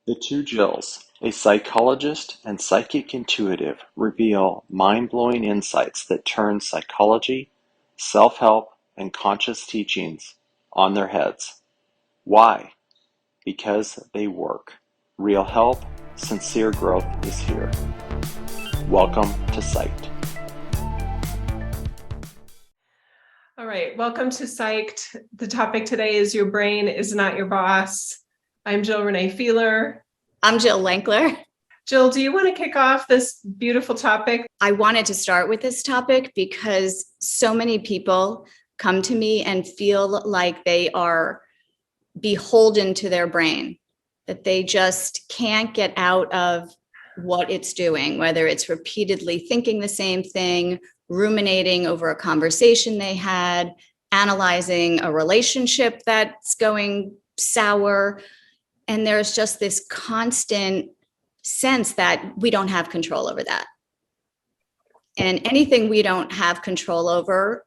The two Jills, a psychologist and psychic intuitive, reveal mind-blowing insights that turn psychology, self-help, and conscious teachings on their heads. Why? Because they work. Real help, sincere growth is here. Welcome to Psyched. All right, welcome to Psyched. The topic today is Your Brain is Not Your Boss. I'm Renee Feeler. I'm Jill Lankler. Jill, do you want to kick off this beautiful topic? I wanted to start with this topic because so many people come to me and feel like they are beholden to their brain, that they just can't get out of what it's doing, whether it's repeatedly thinking the same thing, ruminating over a conversation they had, analyzing a relationship that's going sour. And there's just this constant sense that we don't have control over that. And anything we don't have control over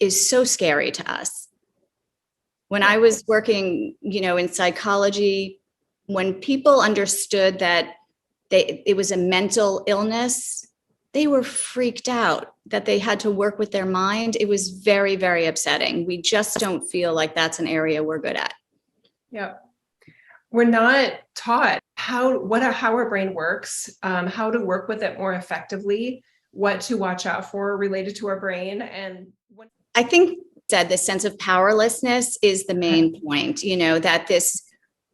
is so scary to us. When I was working, in psychology, when people understood that it was a mental illness, they were freaked out that they had to work with their mind. It was very, very upsetting. We just don't feel like that's an area we're good at. Yeah. We're not taught how our brain works, how to work with it more effectively, what to watch out for related to our brain. And I think that the sense of powerlessness is the main point, that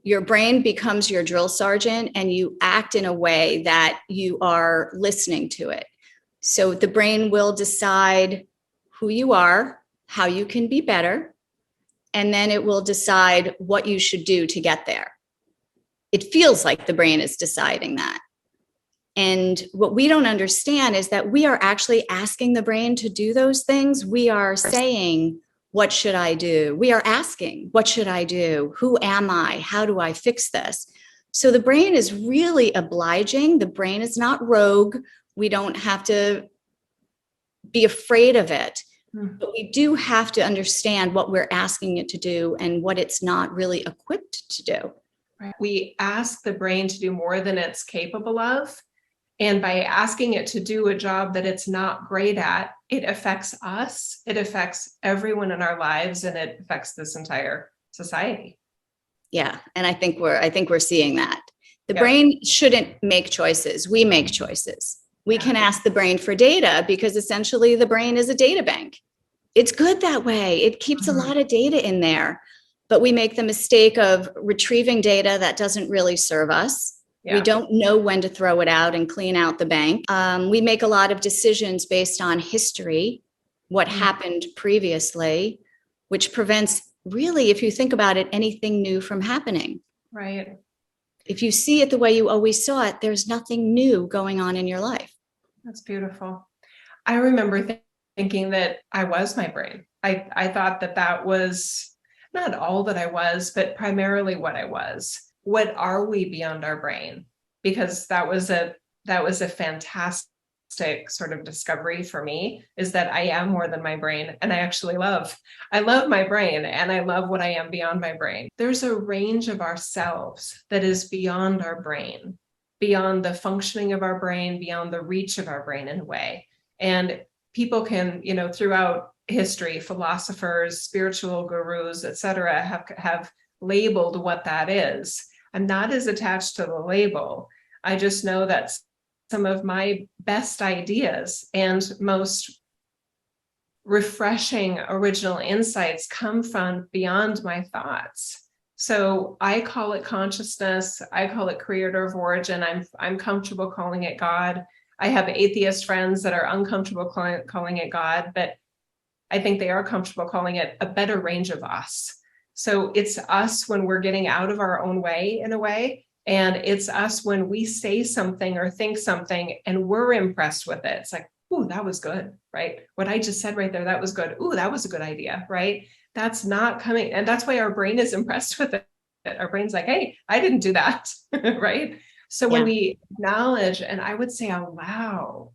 your brain becomes your drill sergeant and you act in a way that you are listening to it. So the brain will decide who you are, how you can be better, and then it will decide what you should do to get there. It feels like the brain is deciding that. And what we don't understand is that we are actually asking the brain to do those things. We are saying, what should I do? We are asking, what should I do? Who am I? How do I fix this? So the brain is really obliging. The brain is not rogue. We don't have to be afraid of it. But we do have to understand what we're asking it to do and what it's not really equipped to do. We ask the brain to do more than it's capable of. And by asking it to do a job that it's not great at, it affects us, it affects everyone in our lives, and it affects this entire society. Yeah. And I think we're seeing that. The brain shouldn't make choices. We make choices. We can ask the brain for data because essentially the brain is a data bank. It's good that way. It keeps a lot of data in there. But we make the mistake of retrieving data that doesn't really serve us. Yeah. We don't know when to throw it out and clean out the bank. We make a lot of decisions based on history, what happened previously, which prevents really, if you think about it, anything new from happening. Right. If you see it the way you always saw it, there's nothing new going on in your life. That's beautiful. I remember thinking that I was my brain. I thought that was not all that I was, but primarily what I was. What are we beyond our brain? Because that was a fantastic sort of discovery for me, is that I am more than my brain. And I love my brain, and I love what I am beyond my brain. There's a range of ourselves that is beyond our brain, beyond the functioning of our brain, beyond the reach of our brain in a way. And people can, throughout history, philosophers, spiritual gurus, etc., have labeled what that is. I'm not as attached to the label. I just know that some of my best ideas and most refreshing original insights come from beyond my thoughts. So I call it consciousness. I call it creator of origin. I'm comfortable calling it God. I have atheist friends that are uncomfortable calling it God, but I think they are comfortable calling it a better range of us. So it's us when we're getting out of our own way, in a way. And it's us when we say something or think something and we're impressed with it. It's like, ooh, that was good, right? What I just said right there, that was good. Ooh, that was a good idea, right? That's not coming. And that's why our brain is impressed with it. Our brain's like, hey, I didn't do that, right? So when we acknowledge, and I would say allow,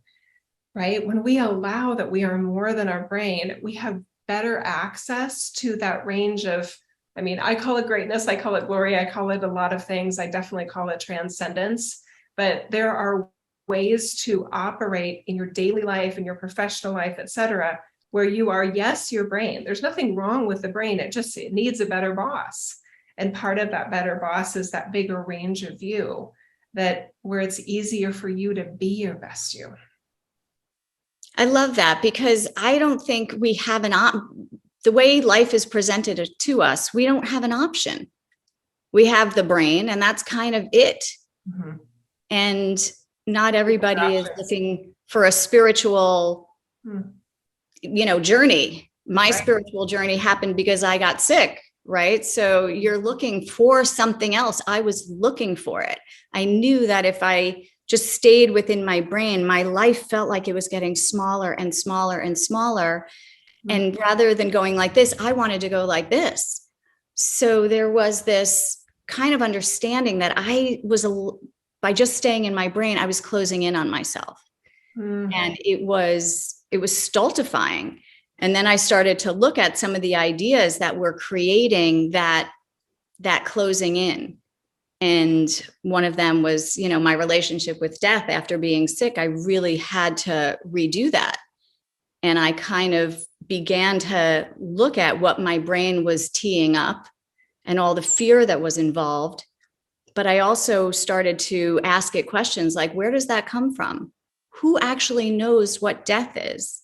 right? When we allow that we are more than our brain, we have better access to that range of I mean, I call it greatness, I call it glory, I call it a lot of things. I definitely call it transcendence, but there are ways to operate in your daily life, in your professional life, et cetera, where you are, yes, your brain. There's nothing wrong with the brain. It needs a better boss. And part of that better boss is that bigger range of view, that where it's easier for you to be your best you. I love that, because I don't think we have the way life is presented to us, we don't have an option. We have the brain, and that's kind of it. Mm-hmm. And not everybody is looking for a spiritual, journey. My spiritual journey happened because I got sick, right? So you're looking for something else. I was looking for it. I knew that if I just stayed within my brain, my life felt like it was getting smaller and smaller and smaller. And rather than going like this, I wanted to go like this. So there was this kind of understanding that by just staying in my brain, I was closing in on myself. And it was stultifying. And then I started to look at some of the ideas that were creating that closing in. And one of them was, my relationship with death. After being sick, I really had to redo that. And I kind of began to look at what my brain was teeing up and all the fear that was involved. But I also started to ask it questions like, where does that come from? Who actually knows what death is?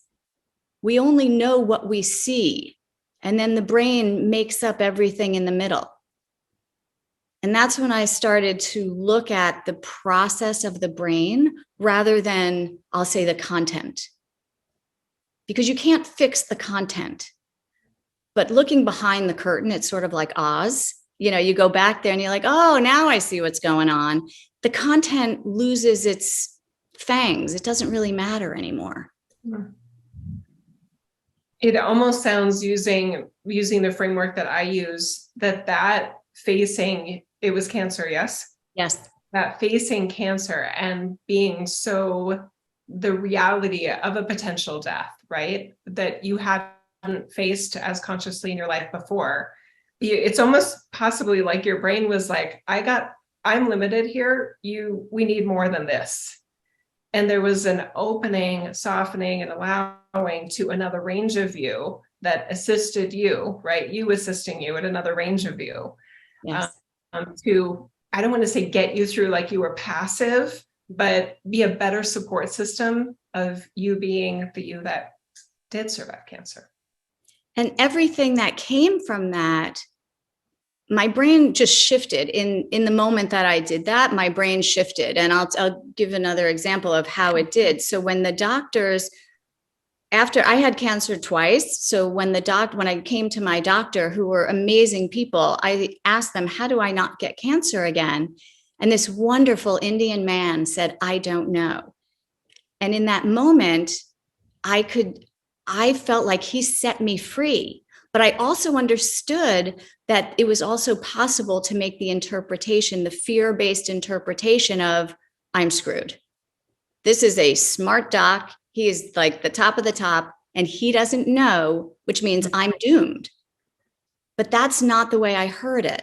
We only know what we see. And then the brain makes up everything in the middle. And that's when I started to look at the process of the brain rather than, I'll say, the content. Because you can't fix the content. But looking behind the curtain, it's sort of like Oz. You go back there and you're like, oh, now I see what's going on. The content loses its fangs. It doesn't really matter anymore. It almost sounds, using the framework that I use, that facing, it was cancer, yes? Yes. That facing cancer and being the reality of a potential death, right? That you hadn't faced as consciously in your life before. It's almost possibly like your brain was like, I'm limited here. We need more than this. And there was an opening, softening, and allowing to another range of view that assisted you, right? You assisting you at another range of view. Yes. To, I don't want to say get you through like you were passive, but be a better support system of you being the you that did survive cancer. And everything that came from that, my brain just shifted in the moment that I did that. My brain shifted, and I'll give another example of how it did. So when the doctors, after I had cancer twice, so when I came to my doctor, who were amazing people, I asked them, how do I not get cancer again? And this wonderful Indian man said, I don't know. And in that moment, I felt like he set me free. But I also understood that it was also possible to make the interpretation, the fear-based interpretation of, I'm screwed. This is a smart doc. He is like the top of the top, and he doesn't know, which means I'm doomed. But that's not the way I heard it.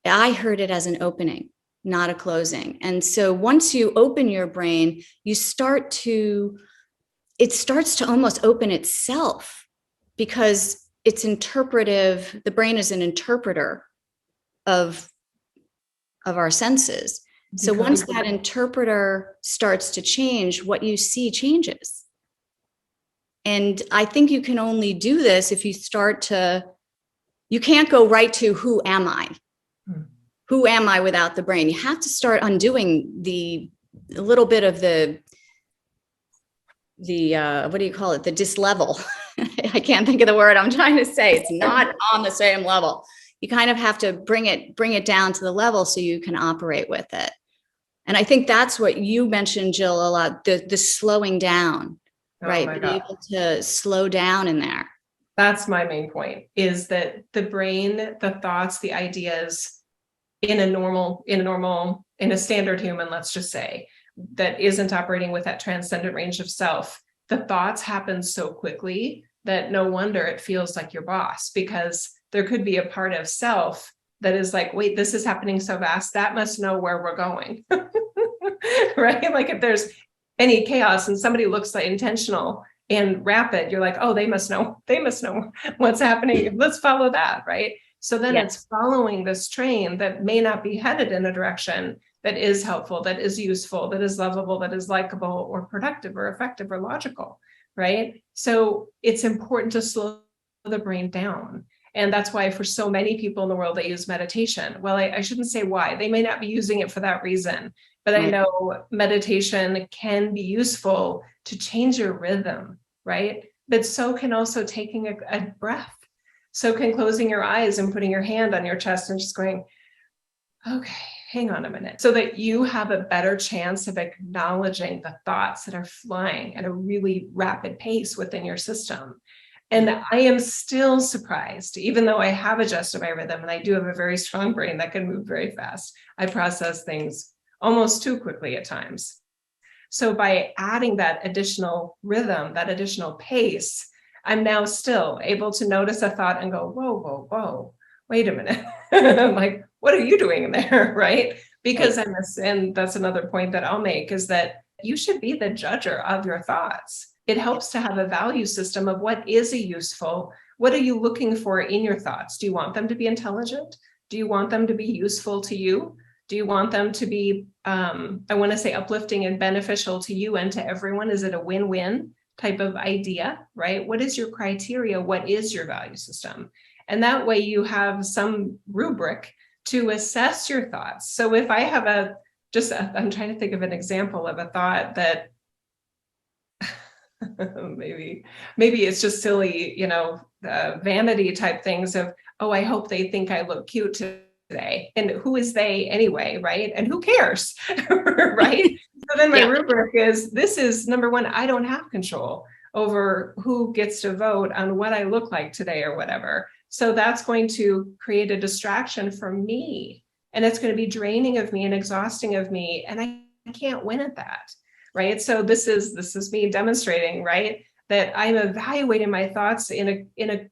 I heard it as an opening, not a closing. And so once you open your brain, it starts to almost open itself, because it's interpretive. The brain is an interpreter of our senses. So once that interpreter starts to change, what you see changes. And I think you can only do this if you you can't go right to who am I? Who am I without the brain? You have to start undoing a little bit of the what do you call it? The dislevel. I can't think of the word I'm trying to say. It's not on the same level. You kind of have to bring it down to the level so you can operate with it. And I think that's what you mentioned, Jill, a lot, the slowing down, right? Be able to slow down in there. That's my main point, is that the brain, the thoughts, the ideas in a standard human, let's just say, that isn't operating with that transcendent range of self, the thoughts happen so quickly that no wonder it feels like your boss, because there could be a part of self that is like, wait, this is happening so fast, that must know where we're going. Right? Like if there's any chaos and somebody looks like intentional and rapid, you're like, oh, they must know what's happening. Let's follow that, right? So then it's following this train that may not be headed in a direction that is helpful, that is useful, that is lovable, that is likable or productive or effective or logical, right? So it's important to slow the brain down. And that's why for so many people in the world, they use meditation. Well, I shouldn't say why. They may not be using it for that reason, but I know meditation can be useful to change your rhythm, right? But so can also taking a breath. So can closing your eyes and putting your hand on your chest and just going, okay, hang on a minute, so that you have a better chance of acknowledging the thoughts that are flying at a really rapid pace within your system. And I am still surprised, even though I have adjusted my rhythm and I do have a very strong brain that can move very fast. I process things almost too quickly at times. So by adding that additional rhythm, that additional pace, I'm now still able to notice a thought and go, whoa, wait a minute. Like, what are you doing in there, right? Because and that's another point that I'll make, is that you should be the judger of your thoughts. It helps to have a value system of what is what are you looking for in your thoughts? Do you want them to be intelligent? Do you want them to be useful to you? Do you want them to be, I want to say, uplifting and beneficial to you and to everyone? Is it a win-win type of idea, right? What is your criteria? What is your value system? And that way you have some rubric to assess your thoughts. So if I have I'm trying to think of an example of a thought that maybe it's just silly, vanity type things of, oh, I hope they think I look cute today. And who is they anyway, right? And who cares, right? So then my rubric is, this is number one, I don't have control over who gets to vote on what I look like today or whatever. So that's going to create a distraction for me. And it's going to be draining of me and exhausting of me. And I can't win at that, right? So this is me demonstrating, right, that I'm evaluating my thoughts in a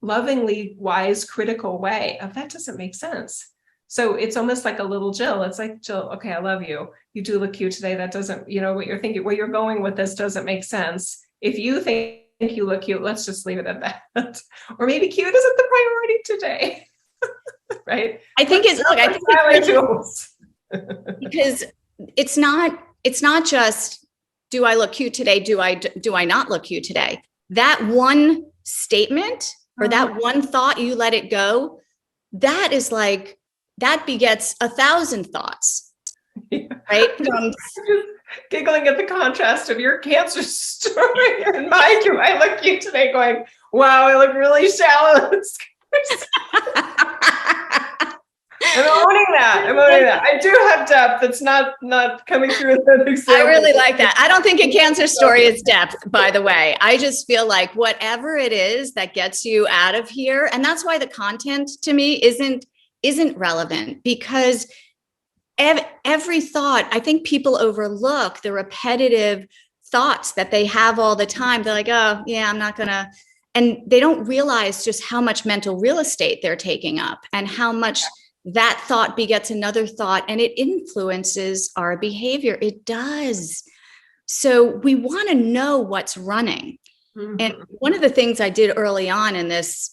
lovingly wise, critical way of, that doesn't make sense. So it's almost like a little Jill. It's like, Jill, okay, I love you. You do look cute today. That doesn't, what you're thinking, where you're going with this doesn't make sense. If you think you look cute, let's just leave it at that. Or maybe cute isn't the priority today. Right? I think it's because it's not just, do I look cute today? Do I not look cute today? That one statement or that one thought, you let it go, that is like, that begets 1,000 thoughts, right? Giggling at the contrast of your cancer story and mine. Do I look cute today? Going, wow, I look really shallow. I'm owning that. I do have depth. It's not coming through with an example. I really like that. I don't think a cancer story is depth, by the way. I just feel like whatever it is that gets you out of here, and that's why the content to me isn't relevant, because every thought, I think people overlook the repetitive thoughts that they have all the time. They're like, oh yeah, I'm not gonna, and they don't realize just how much mental real estate they're taking up and how much that thought begets another thought, and it influences our behavior. It does. So we want to know what's running. Mm-hmm. And one of the things I did early on in this,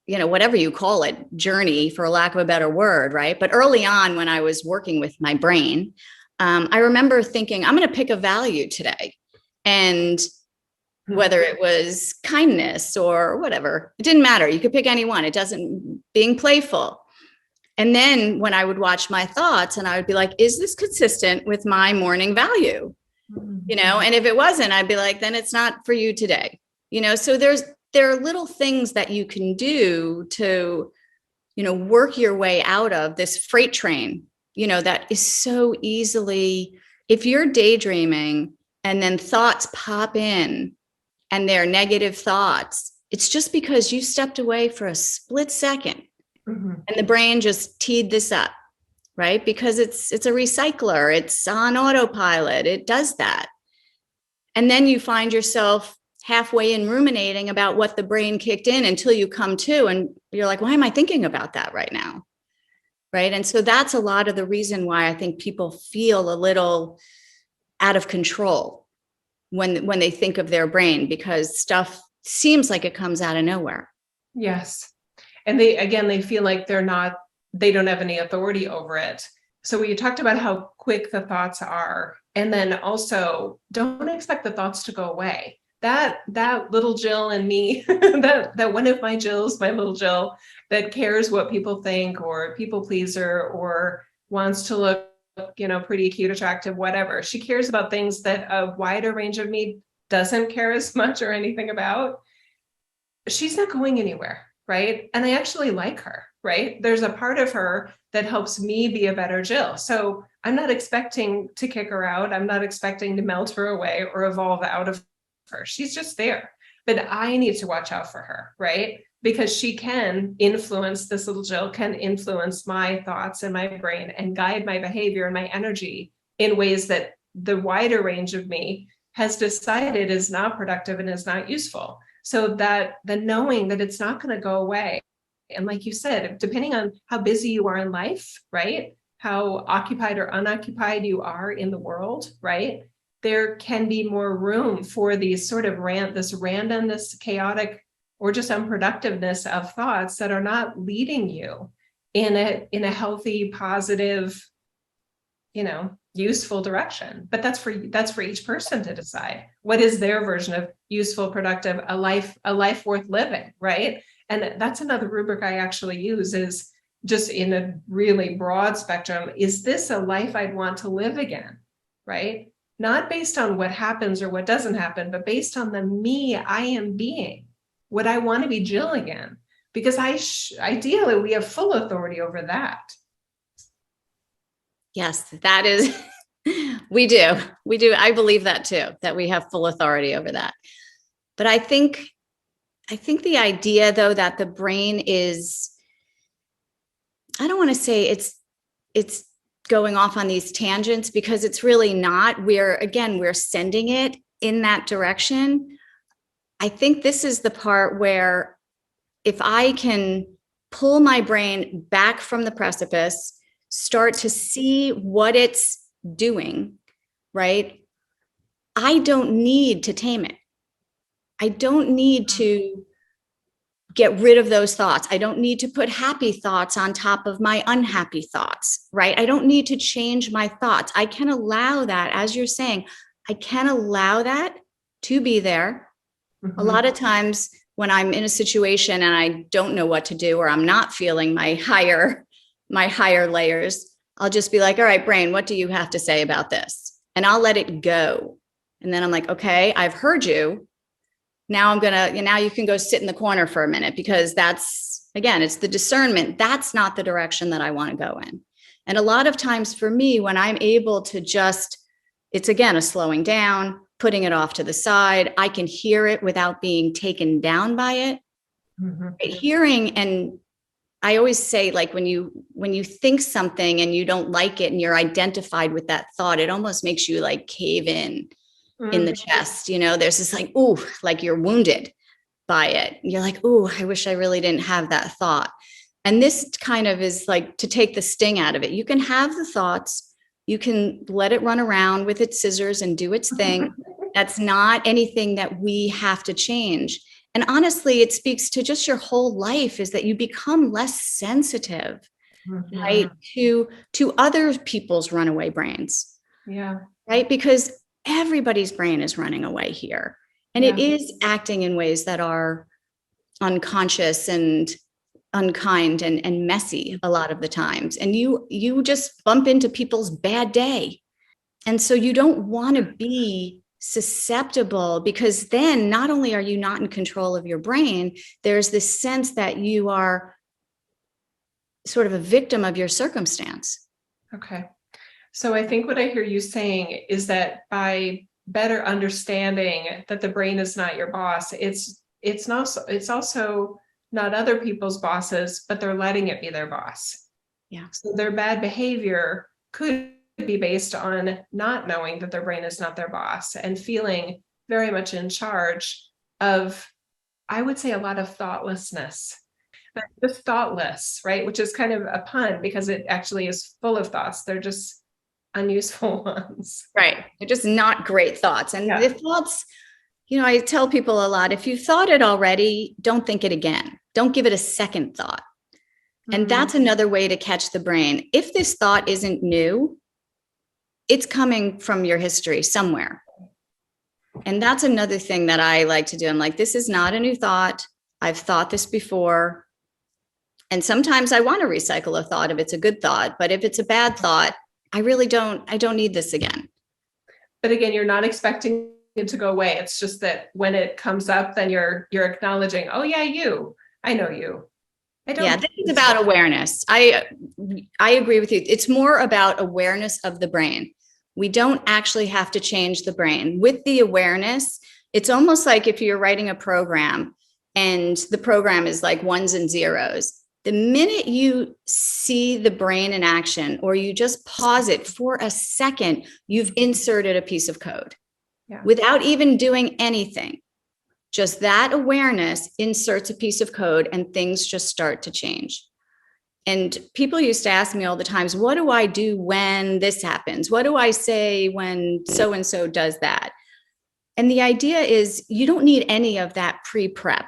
whatever you call it, journey, for lack of a better word, right? But early on when I was working with my brain, I remember thinking, I'm going to pick a value today. And whether it was kindness or whatever, it didn't matter. You could pick any one. Being playful. And then when I would watch my thoughts and I would be like, is this consistent with my morning value? Mm-hmm. And if it wasn't, I'd be like, then it's not for you today. So there are little things that you can do to, work your way out of this freight train, that is so easily, if you're daydreaming and then thoughts pop in and they're negative thoughts, it's just because you stepped away for a split second. Mm-hmm. And the brain just teed this up, right? Because it's a recycler. It's on autopilot. It does that. And then you find yourself halfway in ruminating about what the brain kicked in until you come to, and you're like, why am I thinking about that right now? Right. And so that's a lot of the reason why I think people feel a little out of control when they think of their brain, because stuff seems like it comes out of nowhere. Yes. And they feel like they don't have any authority over it. So we talked about how quick the thoughts are, and then also don't expect the thoughts to go away. That little Jill and me, that one of my Jills, my little Jill, that cares what people think, or people pleaser, or wants to look, pretty cute, attractive, whatever. She cares about things that a wider range of me doesn't care as much or anything about. She's not going anywhere, right? And I actually like her, right? There's a part of her that helps me be a better Jill. So I'm not expecting to kick her out. I'm not expecting to melt her away or evolve out of her. She's just there. But I need to watch out for her, right? Because she can influence, this little Jill can influence my thoughts and my brain and guide my behavior and my energy in ways that the wider range of me has decided is not productive and is not useful. So that the knowing that it's not going to go away. And like you said, depending on how busy you are in life, right? How occupied or unoccupied you are in the world, right? There can be more room for these sort of this randomness, chaotic, or just unproductiveness of thoughts that are not leading you in a healthy, positive, useful direction. But that's for each person to decide what is their version of useful, productive, a life worth living, right? And that's another rubric I actually use, is just in a really broad spectrum. Is this a life I'd want to live again, right? Not based on what happens or what doesn't happen, but based on the me I am being. Would I want to be Jill again? Because ideally we have full authority over that. Yes, that is, we do. I believe that too, that we have full authority over that. But I think the idea, though, that the brain is, I don't want to say it's going off on these tangents, because it's really not. We're sending it in that direction. I think this is the part where, if I can pull my brain back from the precipice, start to see what it's doing, right? I don't need to tame it. I don't need to get rid of those thoughts. I don't need to put happy thoughts on top of my unhappy thoughts, right? I don't need to change my thoughts. I can allow that, as you're saying, I can allow that to be there. Mm-hmm. A lot of times when I'm in a situation and I don't know what to do, or I'm not feeling my higher layers, I'll just be like, all right, brain, what do you have to say about this? And I'll let it go. And then I'm like, okay, I've heard you. Now now you can go sit in the corner for a minute, because it's the discernment. That's not the direction that I want to go in. And a lot of times for me, when I'm able to it's again, a slowing down, putting it off to the side, I can hear it without being taken down by it. Mm-hmm. Hearing, and I always say, like, when you think something and you don't like it and you're identified with that thought, it almost makes you like cave in the chest. There's this like, ooh, like you're wounded by it. You're like, ooh, I wish I really didn't have that thought. And this kind of is like to take the sting out of it. You can have the thoughts, you can let it run around with its scissors and do its thing. That's not anything that we have to change. And honestly, it speaks to just your whole life, is that you become less sensitive, mm-hmm. right, to other people's runaway brains. Yeah. Right. Because everybody's brain is running away here. And it is acting in ways that are unconscious and unkind and messy a lot of the times. And you just bump into people's bad day. And so you don't want to be susceptible, because then not only are you not in control of your brain, there's this sense that you are sort of a victim of your circumstance. Okay. So I think what I hear you saying is that by better understanding that the brain is not your boss, it's also not other people's bosses, but they're letting it be their boss. Yeah. So their bad behavior could be based on not knowing that their brain is not their boss and feeling very much in charge of, I would say, a lot of thoughtlessness. Just thoughtless, right? Which is kind of a pun because it actually is full of thoughts. They're just unuseful ones. Right. They're just not great thoughts. And Yeah. the thoughts, I tell people a lot, if you thought it already, don't think it again. Don't give it a second thought. And that's another way to catch the brain. If this thought isn't new, it's coming from your history somewhere. And that's another thing that I like to do. I'm like, this is not a new thought. I've thought this before. And sometimes I want to recycle a thought if it's a good thought, but if it's a bad thought, I don't need this again. But again, you're not expecting it to go away. It's just that when it comes up, then you're acknowledging, oh yeah, I know you. This is about awareness. I agree with you. It's more about awareness of the brain. We don't actually have to change the brain. With the awareness, it's almost like if you're writing a program and the program is like ones and zeros. The minute you see the brain in action, or you just pause it for a second, you've inserted a piece of code without even doing anything. Just that awareness inserts a piece of code and things just start to change. And people used to ask me all the times, what do I do when this happens? What do I say when so-and-so does that? And the idea is you don't need any of that pre-prep.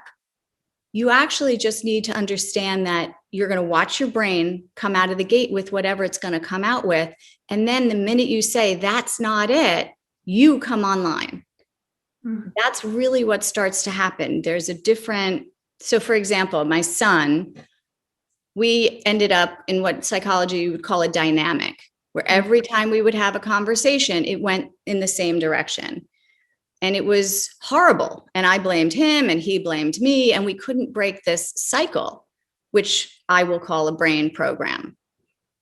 You actually just need to understand that you're going to watch your brain come out of the gate with whatever it's going to come out with. And then the minute you say, that's not it, you come online. That's really what starts to happen. There's a different, so for example, my son, we ended up in what psychology would call a dynamic, where every time we would have a conversation, it went in the same direction. And it was horrible. And I blamed him and he blamed me. And we couldn't break this cycle, which I will call a brain program,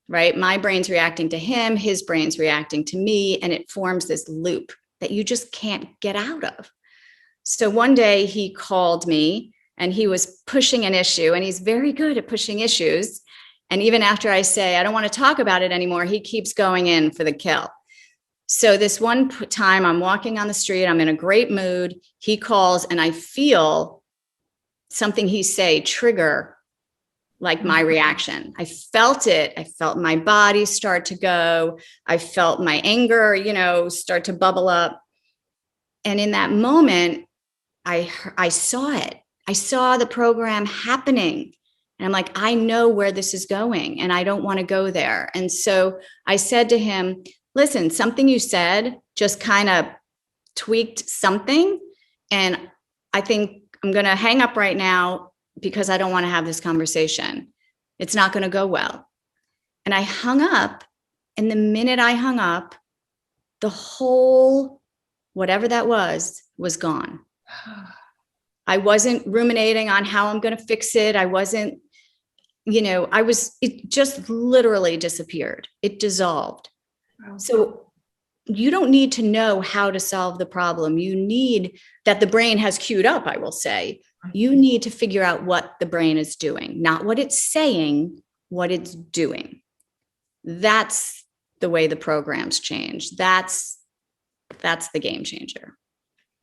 right? My brain's reacting to him, his brain's reacting to me, and it forms this loop that you just can't get out of. So one day he called me and he was pushing an issue, and he's very good at pushing issues. And even after I say, I don't want to talk about it anymore, he keeps going in for the kill. So this one time I'm walking on the street, I'm in a great mood. He calls and I feel something he say trigger like my reaction. I felt it. I felt my body start to go. I felt my anger, start to bubble up. And in that moment, I saw it. I saw the program happening. And I'm like, I know where this is going and I don't want to go there. And so I said to him, listen, something you said just kind of tweaked something. And I think I'm going to hang up right now because I don't want to have this conversation. It's not going to go well. And I hung up. And the minute I hung up, the whole, whatever that was gone. I wasn't ruminating on how I'm going to fix it. I wasn't, it just literally disappeared. It dissolved. Wow. So you don't need to know how to solve the problem. You need that the brain has queued up, I will say. You need to figure out what the brain is doing, not what it's saying, what it's doing. That's the way the programs change. That's the game changer.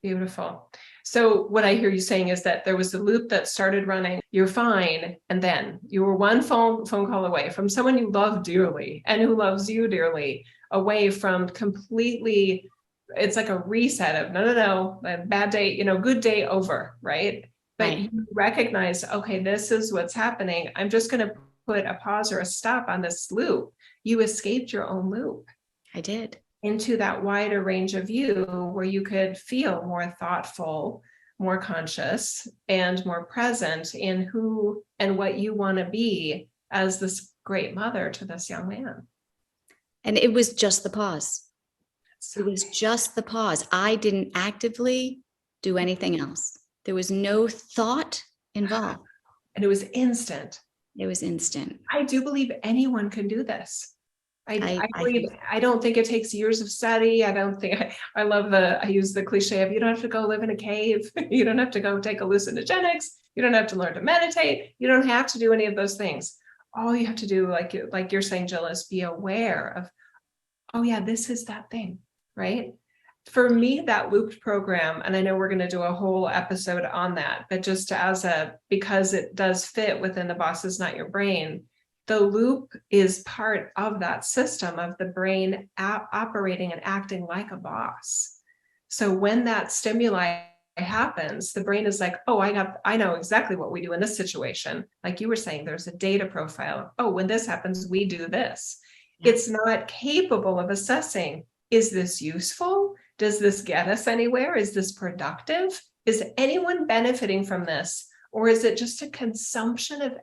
Beautiful. So what I hear you saying is that there was a loop that started running, you're fine, and then you were one phone call away from someone you love dearly and who loves you dearly, away from completely, it's like a reset of no, a bad day, good day over, right? But right. You recognize, okay, this is what's happening. I'm just going to put a pause or a stop on this loop. You escaped your own loop. I did. Into that wider range of you where you could feel more thoughtful, more conscious, and more present in who and what you want to be as this great mother to this young man. And it was just the pause. It was just the pause. I didn't actively do anything else. There was no thought involved. And it was instant. It was instant. I do believe anyone can do this. I don't think it takes years of study. I don't think I use the cliche of you don't have to go live in a cave. You don't have to go take hallucinogenics. You don't have to learn to meditate. You don't have to do any of those things. All you have to do, like you're saying, Jill, is be aware of, oh yeah, this is that thing, right? for me, that looped program, and I know we're going to do a whole episode on that, but just because it does fit within the boss is not your brain, the loop is part of that system of the brain operating and acting like a boss. So when that stimuli happens, the brain is like, oh, I know exactly what we do in this situation. Like you were saying, there's a data profile. Oh, when this happens, we do this. Yeah. It's not capable of assessing, is this useful? Does this get us anywhere? Is this productive? Is anyone benefiting from this? Or is it just a consumption of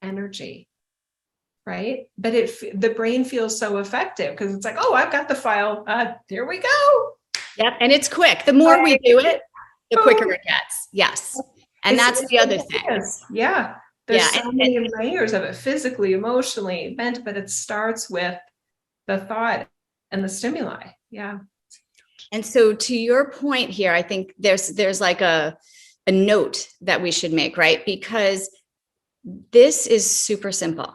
energy? Right? But the brain feels so effective because it's like, oh, I've got the file. Here we go. Yep. And it's quick. The more we do it, the quicker it gets. Yes. And that's the other thing. Yeah. There's so many layers of it, physically, emotionally, meant, but it starts with the thought and the stimuli. Yeah. And so to your point here, I think there's like a note that we should make, right? Because this is super simple,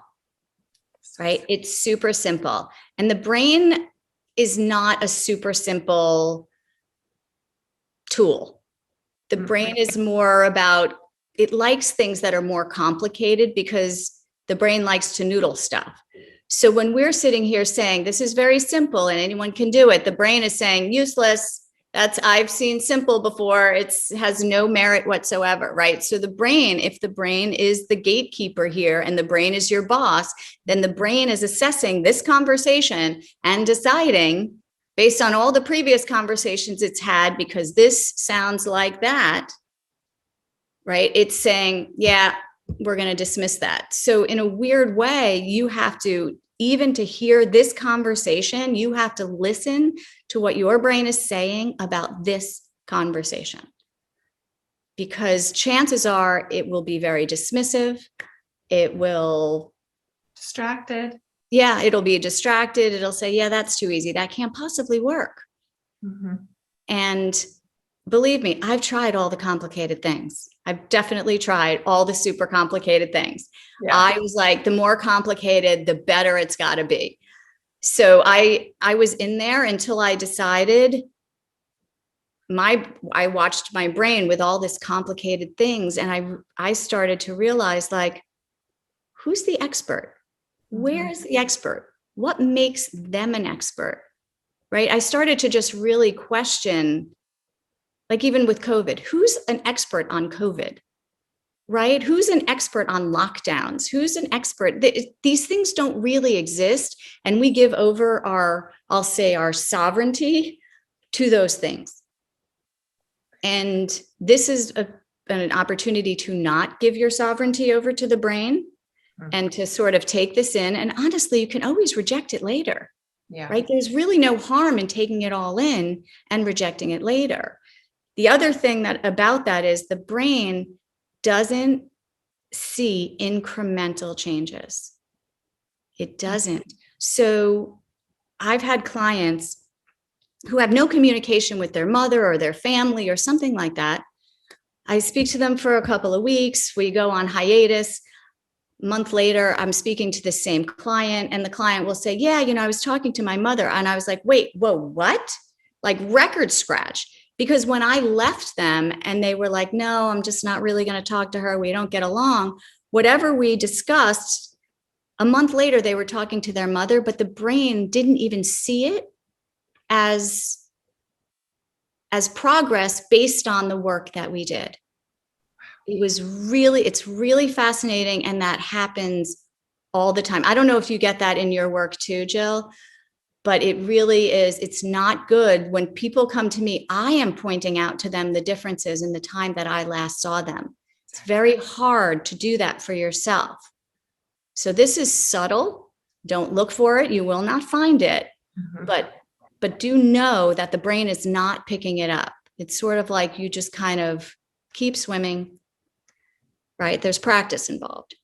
right? It's super simple. And the brain is not a super simple tool. The brain is more about, it likes things that are more complicated because the brain likes to noodle stuff. So when we're sitting here saying this is very simple and anyone can do it, the brain is saying useless. I've seen simple before. It has no merit whatsoever, right? So the brain, if the brain is the gatekeeper here and the brain is your boss, then the brain is assessing this conversation and deciding based on all the previous conversations it's had, because this sounds like that, right? It's saying, yeah, we're going to dismiss that. So in a weird way, you have to, even to hear this conversation, you have to listen to what your brain is saying about this conversation. Because chances are it will be very dismissive. It will distracted. Yeah, it'll be distracted. It'll say, yeah, that's too easy. That can't possibly work. Mm-hmm. And believe me, I've tried all the complicated things. I've definitely tried all the super complicated things. Yeah. I was like, the more complicated, the better it's got to be. So I was in there until I decided I watched my brain with all this complicated things. And I started to realize, like, who's the expert? Where is the expert? What makes them an expert? Right? I started to just really question, like even with COVID, who's an expert on COVID? Right? Who's an expert on lockdowns? Who's an expert? These things don't really exist. And we give over I'll say our sovereignty to those things. And this is an opportunity to not give your sovereignty over to the brain and to sort of take this in. And honestly, you can always reject it later. Yeah. Right? There's really no harm in taking it all in and rejecting it later. The other thing about that is the brain doesn't see incremental changes. It doesn't. So I've had clients who have no communication with their mother or their family or something like that. I speak to them for a couple of weeks. We go on hiatus. A month later, I'm speaking to the same client, and the client will say, yeah, I was talking to my mother. And I was like, wait, whoa, what? Like record scratch. Because when I left them and they were like, no, I'm just not really going to talk to her. We don't get along. Whatever we discussed, a month later, they were talking to their mother, but the brain didn't even see it as progress based on the work that we did. It's really fascinating. And that happens all the time. I don't know if you get that in your work too, Jill, but it really is. It's not good when people come to me. I am pointing out to them the differences in the time that I last saw them. It's very hard to do that for yourself. So this is subtle. Don't look for it. You will not find it. Mm-hmm. But do know that the brain is not picking it up. It's sort of like you just kind of keep swimming, right? There's practice involved.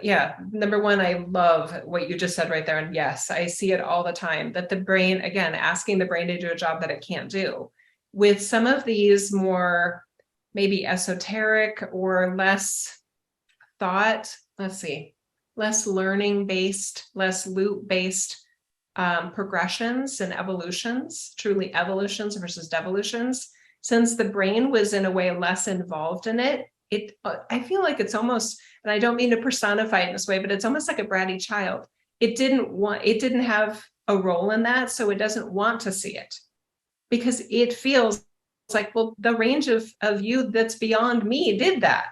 Yeah. Number one, I love what you just said right there. And yes, I see it all the time, that the brain, again, asking the brain to do a job that it can't do. With some of these more maybe esoteric or less less learning based, less loop based progressions and evolutions, truly evolutions versus devolutions. Since the brain was in a way less involved in it, I feel like it's almost, and I don't mean to personify it in this way, but it's almost like a bratty child. It didn't have a role in that, so it doesn't want to see it because it feels like, well, the range of you that's beyond me did that.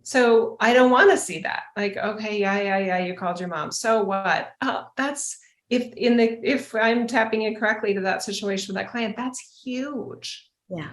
So I don't want to see that. Like, okay, yeah, you called your mom. So what? Oh, that's if I'm tapping in correctly to that situation with that client, that's huge. Yeah.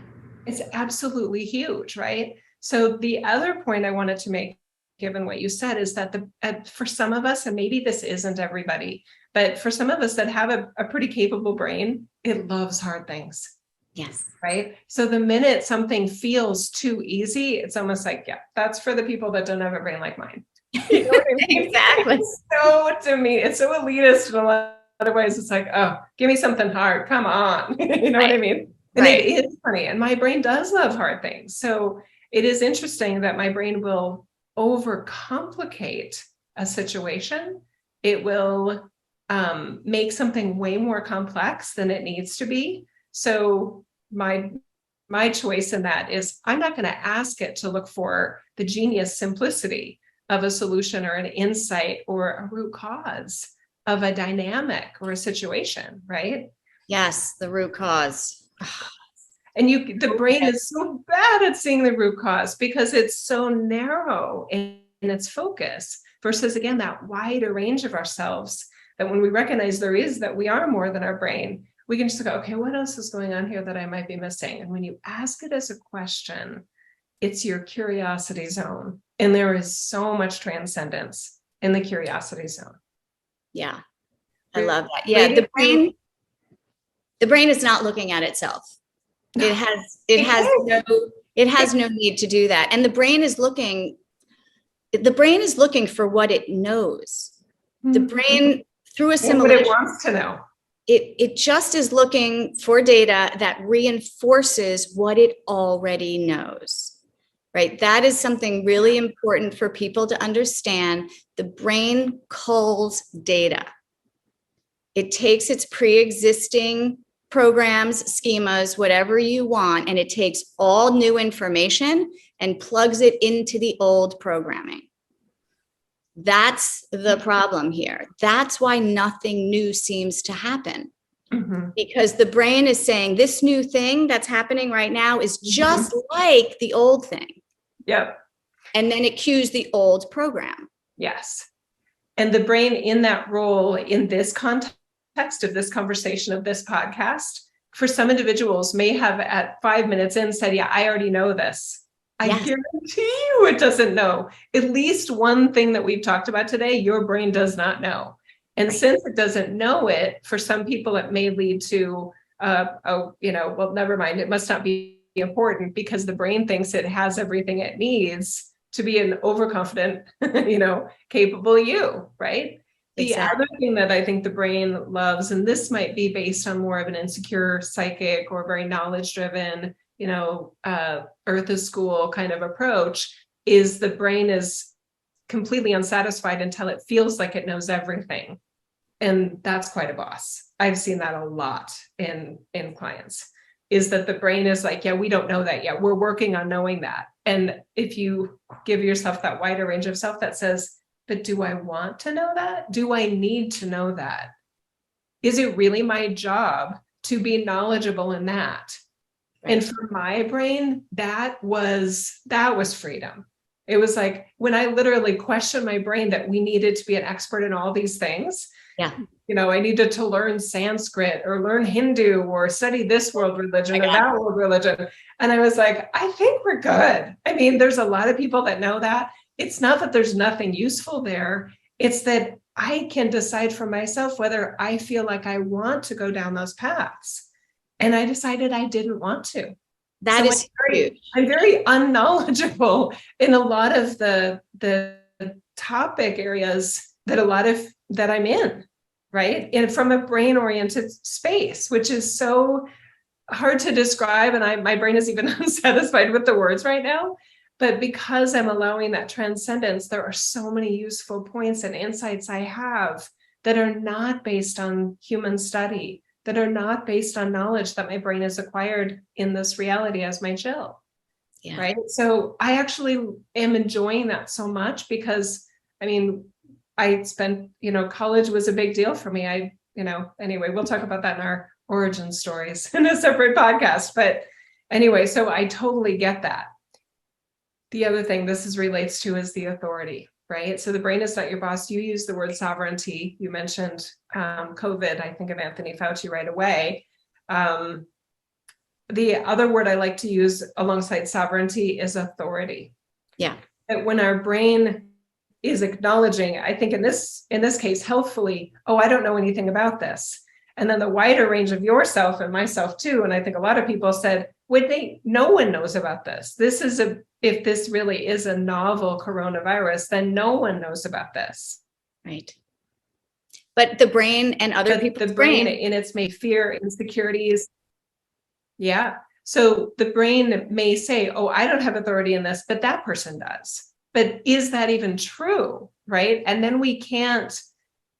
It's absolutely huge, right? So the other point I wanted to make, given what you said, is that for some of us, and maybe this isn't everybody, but for some of us that have a pretty capable brain, it loves hard things. Yes. Right. So the minute something feels too easy, it's almost like, yeah, that's for the people that don't have a brain like mine. You know what I mean? Exactly. So to me, it's so elitist in a lot of ways. It's like, oh, give me something hard. Come on. You know what I mean? And it is funny. And my brain does love hard things. So it is interesting that my brain will overcomplicate a situation. It will make something way more complex than it needs to be. So my choice in that is I'm not going to ask it to look for the genius simplicity of a solution or an insight or a root cause of a dynamic or a situation, right? Yes, the root cause. And the brain is so bad at seeing the root cause because it's so narrow in its focus versus, again, that wider range of ourselves, that when we recognize that we are more than our brain, we can just go, okay, what else is going on here that I might be missing? And when you ask it as a question, it's your curiosity zone. And there is so much transcendence in the curiosity zone. Yeah, I love that. Yeah, the brain is not looking at itself. It has no need to do that. And the brain is looking for what it knows. The brain, through assimilation, what it wants to know. It just is looking for data that reinforces what it already knows, right? That is something really important for people to understand. The brain culls data. It takes its pre-existing programs, schemas, whatever you want, and it takes all new information and plugs it into the old programming. That's the problem here. That's why nothing new seems to happen. Mm-hmm. Because the brain is saying this new thing that's happening right now is just like the old thing. Yep. And then it cues the old program. Yes. And the brain in that role, in this context of this conversation, of this podcast, for some individuals may have at 5 minutes in said, yeah, I already know this. I guarantee you it doesn't know. At least one thing that we've talked about today, your brain does not know. And since it doesn't know it, for some people, it may lead to, well, never mind. It must not be important because the brain thinks it has everything it needs to be an overconfident, capable you, right? The other thing that I think the brain loves, and this might be based on more of an insecure psychic or very knowledge-driven, Earth is school kind of approach, is the brain is completely unsatisfied until it feels like it knows everything. And that's quite a boss. I've seen that a lot in clients, is that the brain is like, yeah, we don't know that yet. We're working on knowing that. And if you give yourself that wider range of self that says, but do I want to know that? Do I need to know that? Is it really my job to be knowledgeable in that? Right. And for my brain, that was freedom. It was like when I literally questioned my brain that we needed to be an expert in all these things. Yeah. I needed to learn Sanskrit or learn Hindu or study this world religion or that world religion. And I was like, I think we're good. I mean, there's a lot of people that know that. It's not that there's nothing useful there. It's that I can decide for myself whether I feel like I want to go down those paths. And I decided I didn't want to. That is huge. I'm very unknowledgeable in a lot of the topic areas that I'm in, right? And from a brain-oriented space, which is so hard to describe. And my brain is even unsatisfied with the words right now. But because I'm allowing that transcendence, there are so many useful points and insights I have that are not based on human study, that are not based on knowledge that my brain has acquired in this reality as my chill. Yeah. Right. So I actually am enjoying that so much because, I mean, I spent, college was a big deal for me. Anyway, we'll talk about that in our origin stories in a separate podcast. But anyway, so I totally get that. The other thing relates to is the authority, right? So the brain is not your boss. You use the word sovereignty. You mentioned COVID. I think of Anthony Fauci right away. The other word I like to use alongside sovereignty is authority. Yeah. That when our brain is acknowledging, I think in this case, healthfully, oh, I don't know anything about this. And then the wider range of yourself and myself too. And I think a lot of people said, no one knows about this. If this really is a novel coronavirus, then no one knows about this. Right. But the brain and other people's the brain in its fear, insecurities. Yeah. So the brain may say, oh, I don't have authority in this, but that person does. But is that even true? Right. And then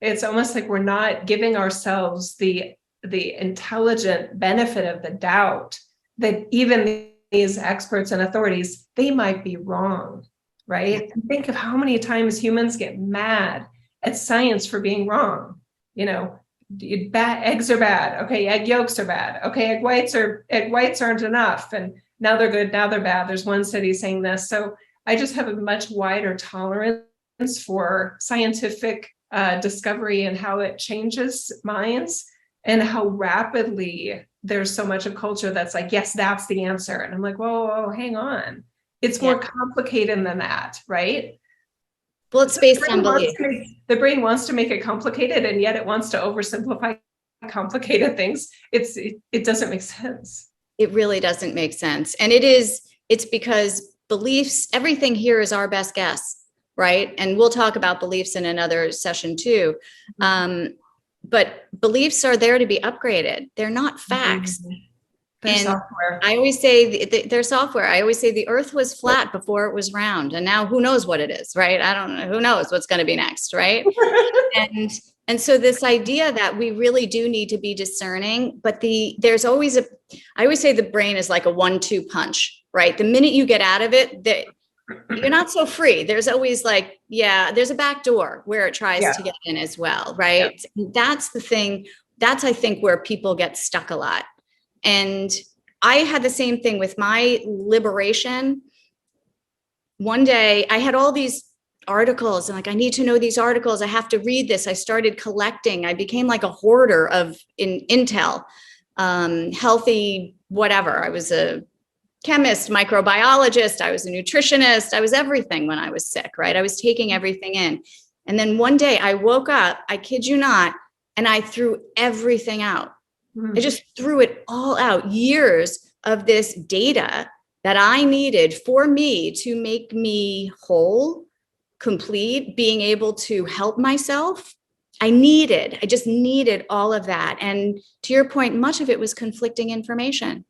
it's almost like we're not giving ourselves the intelligent benefit of the doubt that even these experts and authorities, they might be wrong. Right. And think of how many times humans get mad at science for being wrong. Eggs are bad. Okay, egg yolks are bad. Okay, egg whites aren't enough, and now they're good, now they're bad. There's one study saying this. So I just have a much wider tolerance for scientific discovery and how it changes minds, and how rapidly there's so much of culture that's like, yes, that's the answer. And I'm like, whoa, hang on. It's more complicated than that, right? Well, it's based on belief. The brain wants to make it complicated, and yet it wants to oversimplify complicated things. It doesn't make sense. It really doesn't make sense. And it's because beliefs, everything here is our best guess, right? And we'll talk about beliefs in another session too. But beliefs are there to be upgraded. They're not facts. Mm-hmm. They're software. I always say they're software. I always say the earth was flat before it was round. And now who knows what it is, right? I don't know. Who knows what's going to be next, right? And so this idea that we really do need to be discerning, but there's always I always say the brain is like a 1-2 punch, right? The minute you get out of it, you're not so free. There's always there's a back door where it tries to get in as well, right? Yeah. That's the thing. That's, I think, where people get stuck a lot. And I had the same thing with my liberation. One day I had all these articles and I need to know these articles. I have to read this. I started collecting. I became like a hoarder in intel, healthy, whatever. I was a chemist, microbiologist. I was a nutritionist. I was everything when I was sick, right? I was taking everything in. And then one day I woke up, I kid you not, and I threw everything out. I just threw it all out. Years of this data that I needed for me to make me whole, complete, being able to help myself. I just needed all of that. And to your point, much of it was conflicting information.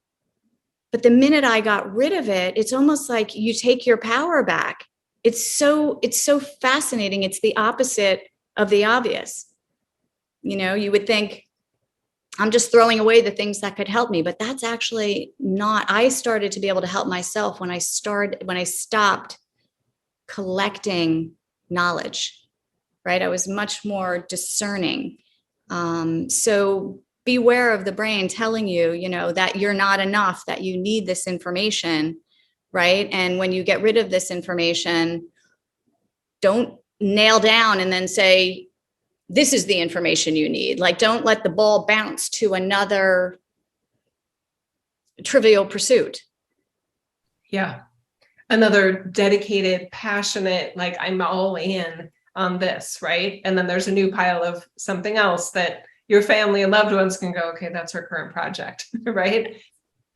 But the minute I got rid of it, it's almost like you take your power back. It's so fascinating. It's the opposite of the obvious. You would think, I'm just throwing away the things that could help me, but that's actually not. I started to be able to help myself when I stopped collecting knowledge, right? I was much more discerning. So beware of the brain telling you, that you're not enough, that you need this information, right? And when you get rid of this information, don't nail down and then say, this is the information you need. Don't let the ball bounce to another trivial pursuit. Yeah. Another dedicated, passionate, I'm all in on this, right? And then there's a new pile of something else that your family and loved ones can go, okay, that's our current project, right?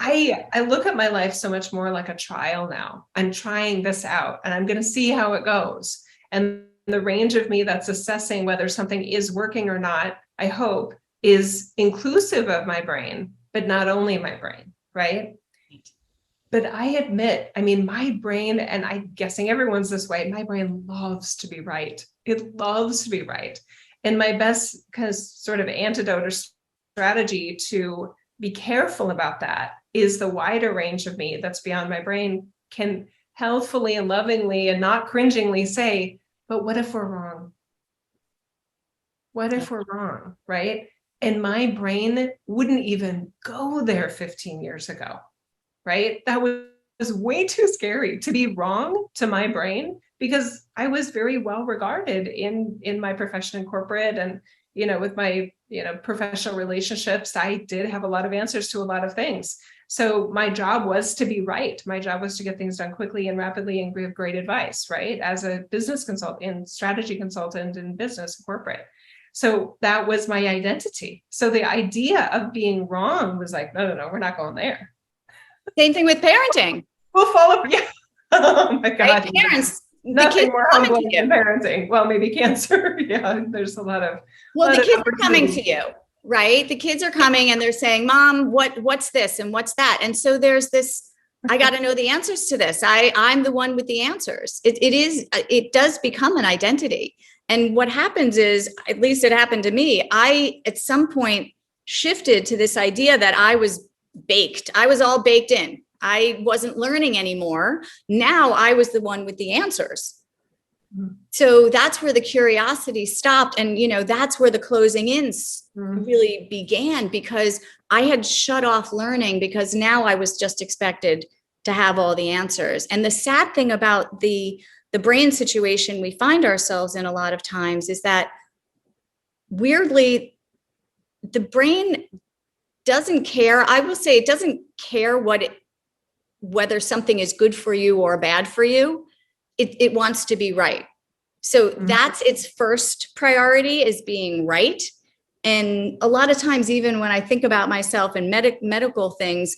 I look at my life so much more like a trial now. I'm trying this out and I'm going to see how it goes. And the range of me that's assessing whether something is working or not, I hope, is inclusive of my brain, but not only my brain, right? But I admit, my brain, and I'm guessing everyone's this way, my brain loves to be right. It loves to be right. And my best sort of antidote or strategy to be careful about that is the wider range of me that's beyond my brain can healthfully and lovingly and not cringingly say, but what if we're wrong? What if we're wrong, right? And my brain wouldn't even go there 15 years ago, right? That was way too scary to be wrong to my brain, because I was very well regarded in my profession in corporate, and with my professional relationships. I did have a lot of answers to a lot of things. So my job was to be right. My job was to get things done quickly and rapidly and give great advice, right? As a business consultant and strategy consultant in business and corporate. So that was my identity. So the idea of being wrong was like, no, we're not going there. Same thing with parenting. We'll follow. Yeah. Oh my God. Right? Parents, nothing more humbling than parenting. Well, maybe cancer. Yeah. There's a lot of. Well, the kids are coming to you, right? The kids are coming and they're saying, Mom, what's this and what's that? And so there's this, I got to know the answers to this. I'm the one with the answers. It does become an identity. And what happens is, at least it happened to me, I at some point shifted to this idea that I was baked. I was all baked in. I wasn't learning anymore. Now I was the one with the answers. So that's where the curiosity stopped. And, that's where the closing in really began, because I had shut off learning, because now I was just expected to have all the answers. And the sad thing about the brain situation we find ourselves in a lot of times is that, weirdly, the brain doesn't care. I will say it doesn't care whether something is good for you or bad for you. It wants to be right. So that's its first priority, is being right. And a lot of times, even when I think about myself and medical things,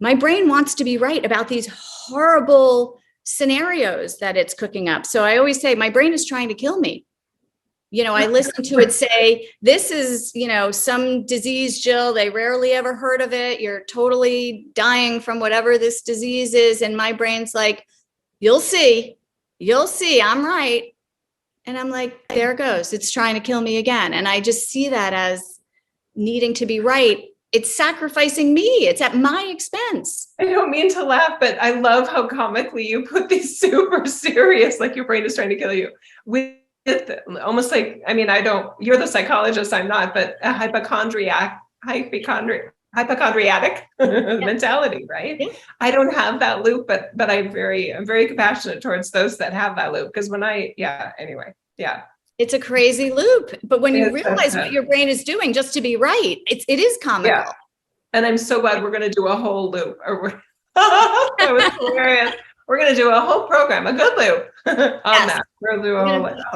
my brain wants to be right about these horrible scenarios that it's cooking up. So I always say my brain is trying to kill me. I listen to it say, this is, some disease, Jill, they rarely ever heard of it. You're totally dying from whatever this disease is. And my brain's like, you'll see, I'm right. And I'm like, there it goes. It's trying to kill me again. And I just see that as needing to be right. It's sacrificing me. It's at my expense. I don't mean to laugh, but I love how comically you put these super serious, like your brain is trying to kill you, with almost like, you're the psychologist, I'm not, but a hypochondriac mentality, right? Yeah. I don't have that loop, but I'm very compassionate towards those that have that loop. Because yeah. It's a crazy loop. But when you realize what your brain is doing just to be right, it is comical. Yeah. And I'm so glad we're going to do a whole loop. That was hilarious. We're going to do a whole program, a good loop on that. We'll do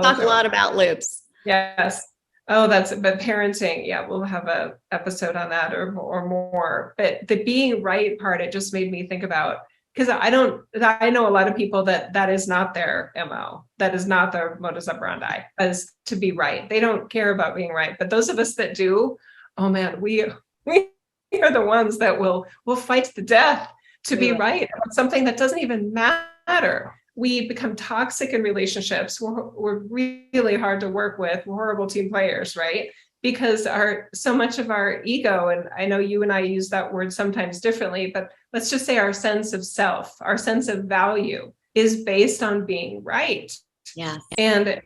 talk a lot about loops. Yes. Oh, but parenting. Yeah, we'll have a episode on that or more. But the being right part, it just made me think about, because I know a lot of people that is not their MO. That is not their modus operandi, as to be right. They don't care about being right. But those of us that do, oh man, we are the ones that will fight to the death to be right about something that doesn't even matter. We become toxic in relationships. We're really hard to work with. We're horrible team players, right? Because so much of our ego, and I know you and I use that word sometimes differently, but let's just say our sense of self, our sense of value is based on being right. Yeah. And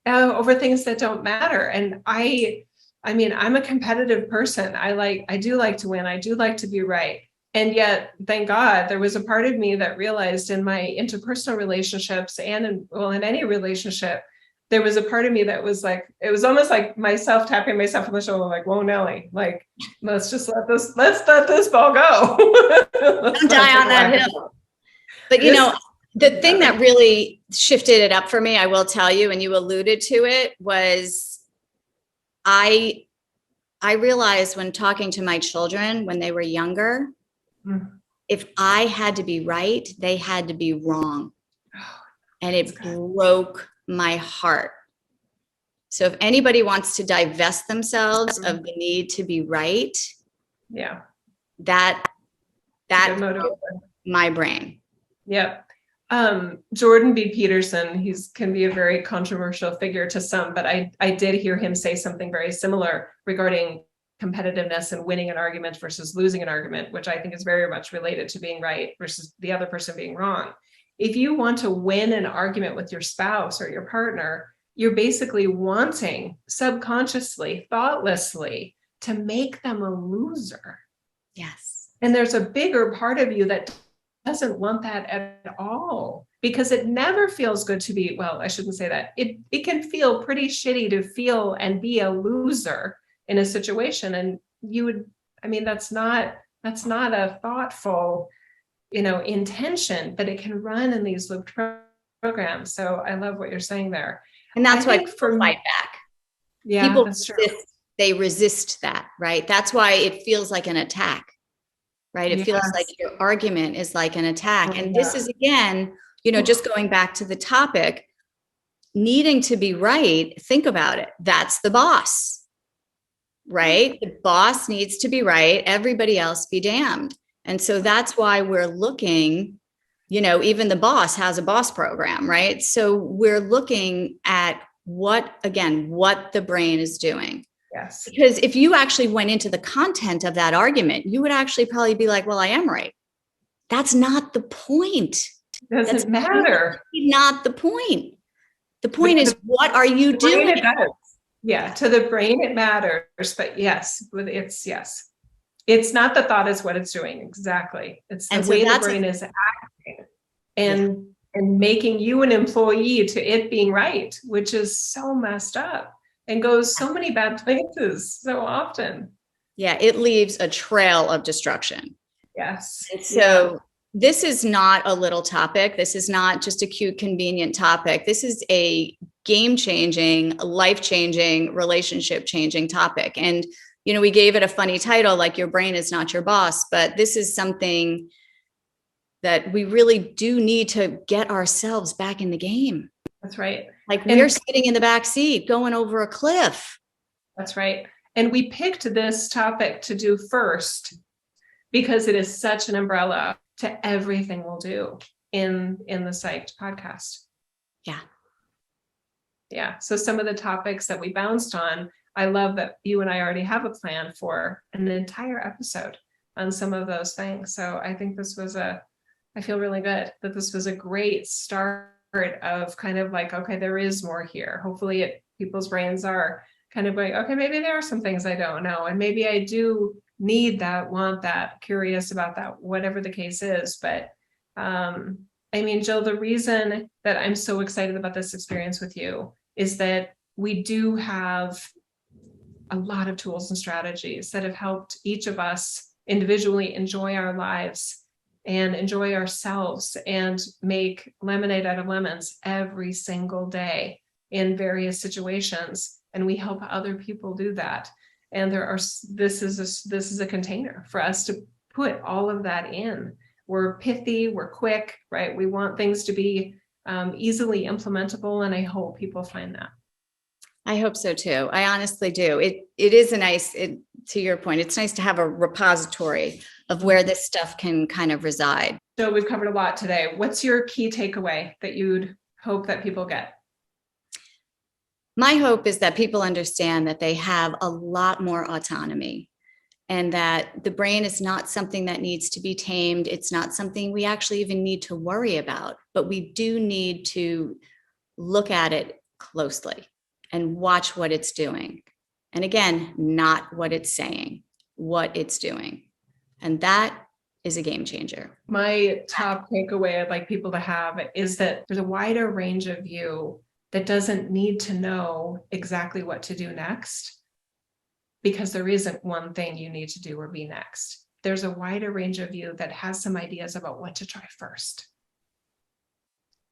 over things that don't matter. And I'm a competitive person. I do like to win. I do like to be right. And yet, thank God, there was a part of me that realized in my interpersonal relationships and in any relationship, there was a part of me that was like, it was almost like myself tapping myself on the shoulder, like, whoa, Nelly, like, let's let this ball go. Don't die on that hill. But the thing that really shifted it up for me, I will tell you, and you alluded to it, was I realized when talking to my children when they were younger, if I had to be right, they had to be wrong. And it broke my heart. So if anybody wants to divest themselves of the need to be right, that broke my brain. Yep. Jordan B. Peterson, can be a very controversial figure to some, but I did hear him say something very similar regarding competitiveness and winning an argument versus losing an argument, which I think is very much related to being right versus the other person being wrong. If you want to win an argument with your spouse or your partner, you're basically wanting subconsciously, thoughtlessly, to make them a loser. Yes. And there's a bigger part of you that doesn't want that at all, because it never feels good to be, well, I shouldn't say that. It can feel pretty shitty to feel and be a loser in a situation. And that's not a thoughtful, intention, but it can run in these looped programs. So I love what you're saying there. And that's why people fight back. Yeah, people that's true. They resist that, right? That's why it feels like an attack, right? It feels like your argument is like an attack. And this is, again, just going back to the topic, needing to be right. Think about it. That's the boss, right? The boss needs to be right. Everybody else be damned. And so that's why we're looking, even the boss has a boss program, right? So we're looking at what the brain is doing. Yes. Because if you actually went into the content of that argument, you would actually probably be like, well, I am right. That's not the point. Doesn't matter. Not the point. The point is, what are you doing? It does. Yeah, to the brain it matters, but it's not the thought, is what it's doing. Exactly. It's the way the brain is acting and making you an employee to it being right, which is so messed up and goes so many bad places so often. Yeah, it leaves a trail of destruction. Yes. And so this is not a little topic. This is not just a cute, convenient topic. This is a game-changing, life-changing, relationship-changing topic. And, we gave it a funny title, like Your Brain Is Not Your Boss, but this is something that we really do need to get ourselves back in the game. That's right. Like we're sitting in the back seat going over a cliff. That's right. And we picked this topic to do first because it is such an umbrella to everything we'll do in the Psyched podcast. Yeah. Yeah. So some of the topics that we bounced on, I love that you and I already have a plan for an entire episode on some of those things. So I think I feel really good that this was a great start of kind of like, okay, there is more here. Hopefully people's brains are kind of going, okay, maybe there are some things I don't know. And maybe I do need that, want that, curious about that, whatever the case is. But Jill, the reason that I'm so excited about this experience with you is that we do have a lot of tools and strategies that have helped each of us individually enjoy our lives and enjoy ourselves and make lemonade out of lemons every single day in various situations. And we help other people do that. And this is a container for us to put all of that in. We're pithy, we're quick, right? We want things to be easily implementable. And I hope people find that. I hope so too. I honestly do. It is to your point, it's nice to have a repository of where this stuff can kind of reside. So we've covered a lot today. What's your key takeaway that you'd hope that people get? My hope is that people understand that they have a lot more autonomy and that the brain is not something that needs to be tamed. It's not something we actually even need to worry about, but we do need to look at it closely and watch what it's doing. And again, not what it's saying, what it's doing. And that is a game changer. My top takeaway I'd like people to have is that there's a wider range of you that doesn't need to know exactly what to do next, because there isn't one thing you need to do or be next. There's a wider range of you that has some ideas about what to try first.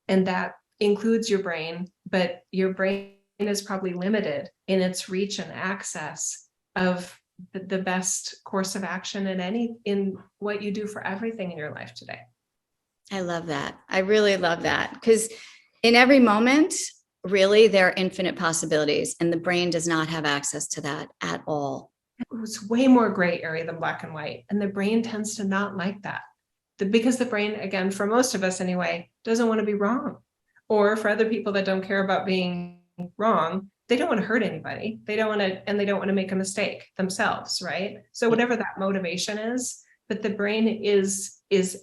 And that includes your brain, but your brain is probably limited in its reach and access of the best course of action in what you do for everything in your life today. I love that. I really love that, because in every moment, really, there are infinite possibilities, and the brain does not have access to that at all. It's way more gray area than black and white, and the brain tends to not like that. because the brain, again, for most of us anyway, doesn't want to be wrong. Or for other people that don't care about being wrong, they don't want to hurt anybody. They don't want to, and they don't want to make a mistake themselves, right? So whatever that motivation is, but the brain is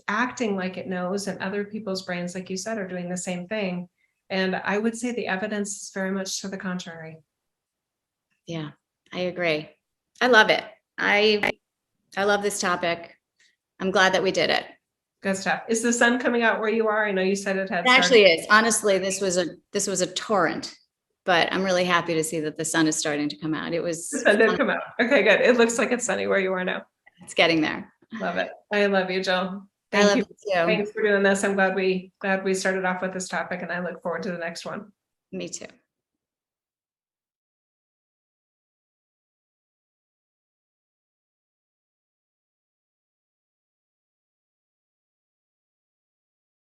acting like it knows, and other people's brains, like you said, are doing the same thing. And I would say the evidence is very much to the contrary. Yeah, I agree. I love it. I love this topic. I'm glad that we did it. Good stuff. Is the sun coming out where you are? I know you said it had It actually is. Honestly, this was a torrent, but I'm really happy to see that the sun is starting to come out. It was. The sun did come out. Okay, good. It looks like it's sunny where you are now. It's getting there. Love it. I love you, Jill. I love Thank you. you too. Thanks for doing this. I'm glad we started off with this topic, and I look forward to the next one. Me too.